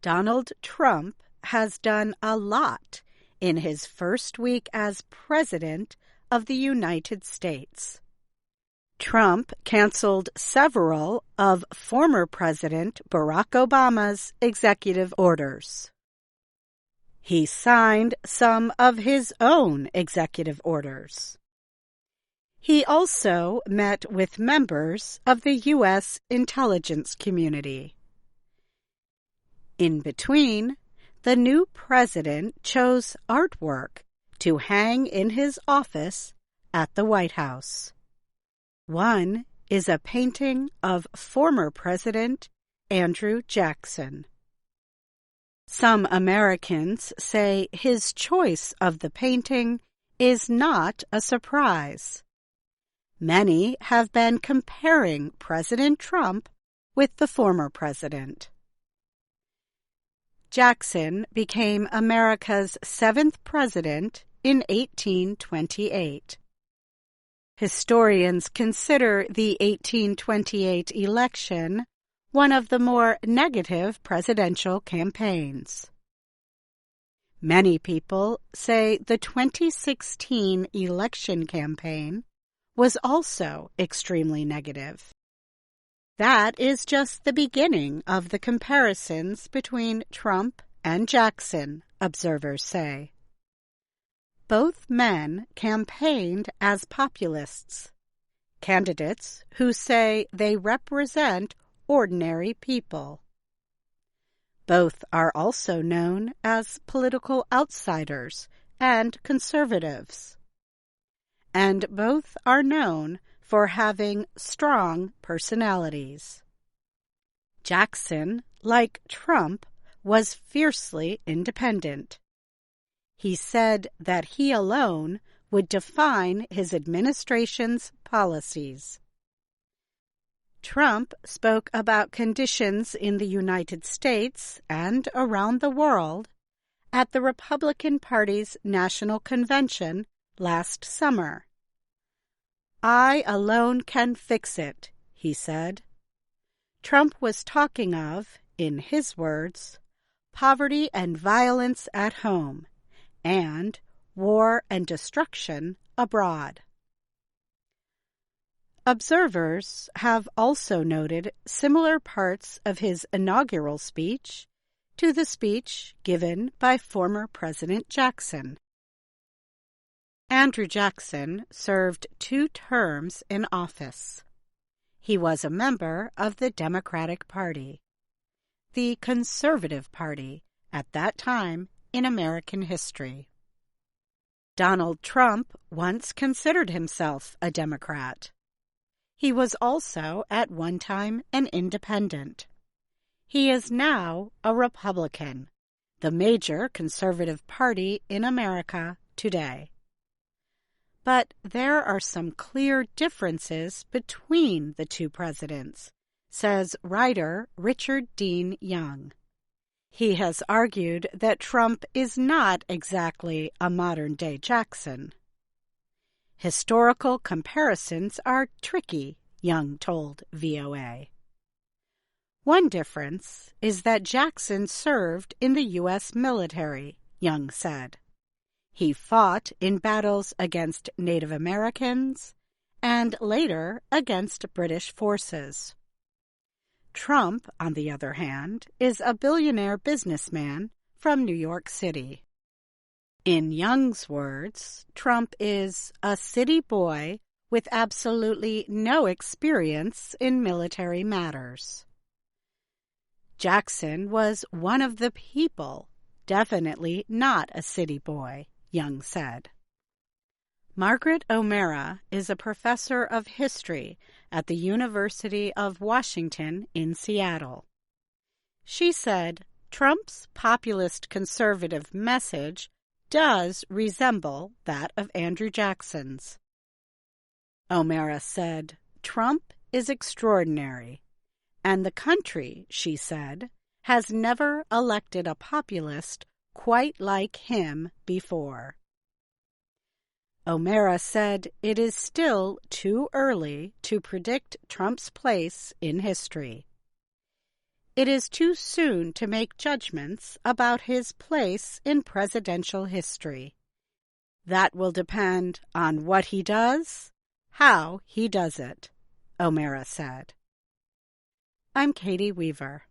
Donald Trump has done a lot in his first week as President of the United States. Trump canceled several of former President Barack Obama's executive orders. He signed some of his own executive orders. He also met with members of the U.S. intelligence community. In between, the new president chose artwork to hang in his office at the White House. One is a painting of former President Andrew Jackson. Some Americans say his choice of the painting is not a surprise. Many have been comparing President Trump with the former president. Jackson became America's 7th president in 1828. Historians consider the 1828 election one of the more negative presidential campaigns. Many people say the 2016 election campaign was also extremely negative. That is just the beginning of the comparisons between Trump and Jackson, observers say. Both men campaigned as populists, candidates who say they represent ordinary people. Both are also known as political outsiders and conservatives. And both are known for having strong personalities. Jackson, like Trump, was fiercely independent. He said that he alone would define his administration's policies. Trump spoke about conditions in the United States and around the world at the Republican Party's National Convention last summer. "I alone can fix it," he said. Trump was talking of, in his words, poverty and violence at home, and war and destruction abroad. Observers have also noted similar parts of his inaugural speech to the speech given by former President Jackson. Andrew Jackson served 2 terms in office. He was a member of the Democratic Party, the conservative party at that time in American history. Donald Trump once considered himself a Democrat. He was also at one time an independent. He is now a Republican, the major conservative party in America today. But there are some clear differences between the 2 presidents, says writer Richard Dean Young. He has argued that Trump is not exactly a modern-day Jackson. Historical comparisons are tricky, Young told VOA. One difference is that Jackson served in the U.S. military, Young said. He fought in battles against Native Americans and later against British forces. Trump, on the other hand, is a billionaire businessman from New York City. In Young's words, Trump is a city boy with absolutely no experience in military matters. Jackson was one of the people, definitely not a city boy, Young said. Margaret O'Mara is a professor of history at the University of Washington in Seattle. She said Trump's populist conservative message does resemble that of Andrew Jackson's. O'Mara said, Trump is extraordinary, and the country, she said, has never elected a populist quite like him before. O'Mara said it is still too early to predict Trump's place in history. It is too soon to make judgments about his place in presidential history. That will depend on what he does, how he does it, O'Mara said. I'm Katie Weaver.